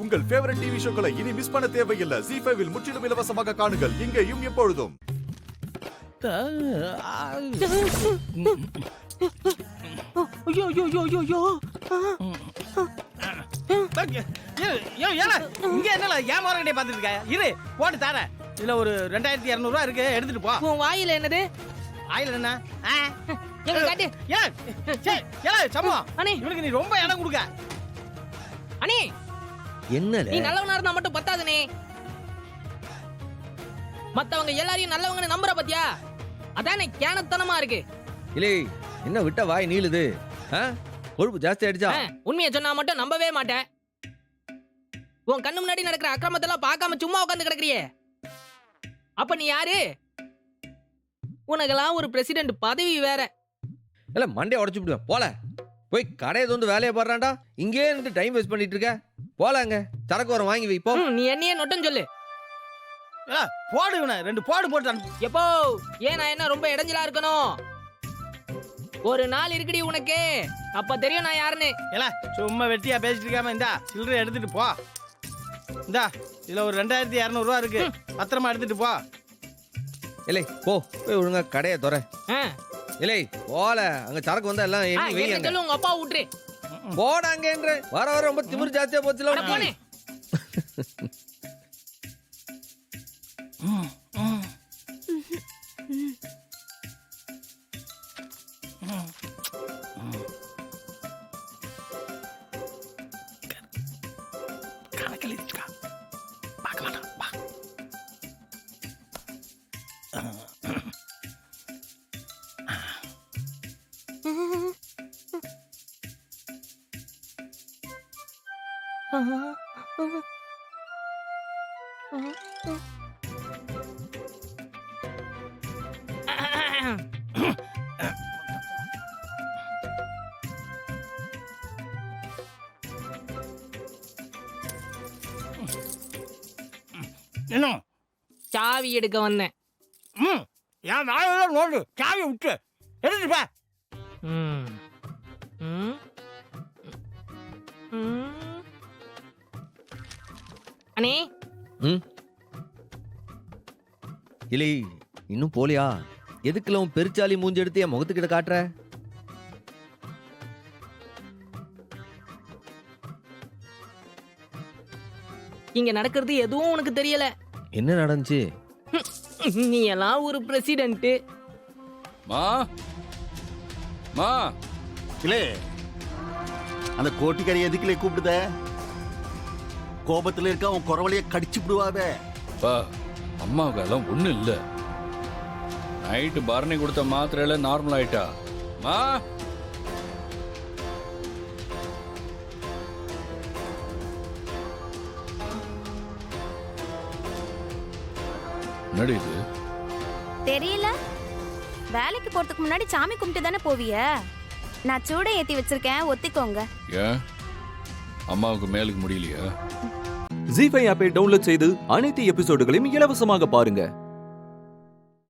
உங்கள் favourite TV ஷோக்களை இனி miss பண்ண தேவையில்லை. ZEE5 இல் முற்றிலும் இலவசமாக காணுங்கள். இங்கேயும் எப்பொழுதும். ஐயோ ஐயோ ஐயோ ஐயோ ஐயோ இங்க என்னல ஏமாறகட்டே பாத்துட்டு இருக்க? இரு போட்டு தர. இதுல ஒரு 2200 ரூபாய் இருக்கு, எடுத்துட்டு போ. உன் வாயில என்னது? ஆயில என்ன? எங்க காட்டு. சமோ அண்ணே, இவனுக்கு நீ ரொம்ப இடம் கொடுக்க. அண்ணே என்னல நீ நல்லவனா இருந்தா மட்டும் பத்தாதுனே. மத்தவங்க எல்லாரையும் நல்லவங்கன்னு நம்புற பத்தியா? அதானே கேனத்தனமா இருக்கு. இல்லை என்ன விட்ட வாய் நீளுது? கொழுப்பு ஜாஸ்தி ஆயிடுச்சா? உண்மையை சொன்னா மட்டும் நம்பவே மாட்டேன். உன் கண்ணு முன்னாடி நடக்கிற அக்கிரமத்தெல்லாம் பார்க்காம சும்மா உட்காந்து கிடக்குறியே, அப்ப நீ யாரு? உனக்கெல்லாம் ஒரு பிரசிடென்ட் பதவி வேற. இல்ல மண்டைய உடைச்சு விடுவேன். போல போய் கடையை வந்து வேலையை பாடுறான்டா. இங்கே இருந்து டைம் வேஸ்ட் பண்ணிட்டு இருக்க. போலாங்க சரக்கு வர வாங்கி வை போ. நீ என்னையே நொட்டம் சொல்லு. போடு இவனை 2 போடு போட்டான். எப்போ ஏன் நான் என்ன ரொம்ப இடைஞ்சலா இருக்கணும்? ஒரு நாள் இருக்குடி உனக்கு, அப்ப தெரியும் நான் யாருன்னு. சும்மா வெட்டியா பேசிட்டு இருக்காம இந்தா சில்லறை எடுத்துட்டு போ. இந்தா இதுல ஒரு 2200 ரூபாய் இருக்கு, பத்திரமா எடுத்துட்டு போ. இல்லை போ போய் ஒழுங்கா கடையை துற. இல்லை போல அங்க சரக்கு வந்தா எல்லாம் எண்ணி வைங்க. சொல்லு உங்க அப்பா விட்டுரு. போடாங்கன்ற வர வர ரொம்ப திமிரு ஜாஸ்தியா போச்சுல. போனே என்ன சாவி எடுக்க வந்தேன். என் நாள நோட்டு சாவி விட்டு எடுத்துட்டு போ. அண்ணே இல்லை இன்னும் போலியா? எதுக்குல உன் பெருச்சாலி மூஞ்சி எடுத்து என் முகத்துக்கிட்ட காட்டுற? இங்க நடக்கிறது எதுவும் உனக்கு தெரியல. என்ன நடந்துச்சு? நீ எல்லாம் ஒரு பிரசிடென்ட். மா மா இல்லே அந்த கோட்டிக்காரி எதுக்குலே கூப்பிடுத? கோபத்துல இருக்க அவன் குறவலைய கடிச்சு விடுவாவே. அம்மாவுக்கு அதெல்லாம் ஒண்ணும் இல்ல. நைட்டு பரணி கொடுத்த மாத்திரையில நார்மல் ஆயிட்டா. மா என்னடி இது? தெரியல. வேலைக்கு போறதுக்கு முன்னாடி சாமி கும்பிட்டு தானே போவிய? நான் சூட ஏத்தி வச்சிருக்கேன், ஒத்திக்கோங்க. ஏன் அம்மாவுக்கு மேலுக்கு முடியலையா? ZEE5 ஆப்பை டவுன்லோட் செய்து அனைத்து எபிசோடுகளையும் இலவசமாக பாருங்க.